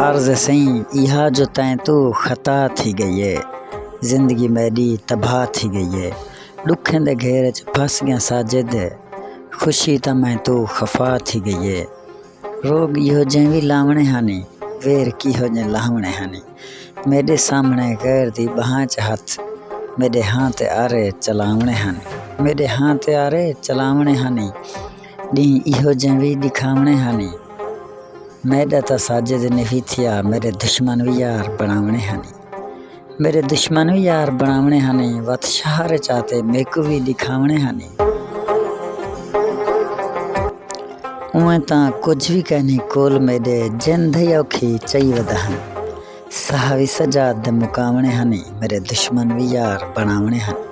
अर्ज़ सही इहा जो तैं तू ख़ता थी गई है, ज़िंदगी मेरी तबाह थी गई है। ॾुखनि दे घेर च फस गया साजिद, खुशी त मैं तू खफा थी गई है। रोग इहो जंहिं भी लावणे हानी, वेर किहो जंहिं लावणे हानी। मेरे सामने गैर दी बाहां च हथ, मेरे हाथ आरे चलावणे हानी। मेरे हाथ आरे चलावणे हानी, ॾींहुं इहो जंहिं भी ॾिखावणे हानी। मेरा त साजिद निवी थिया, मेरे दुश्मन भी यार बनावणे हानी। मेरे दुश्मन भी यार बनावणे हानी, वत शहर चाहते मेकू भी दिखावणे हानी। उएं तां कुछ भी कहनी कोल मेरे, जिंदई औखी चई वदहन। साहवी सजा द मुकावणे हानी, मेरे दुश्मन भी यार बनावणे हानी।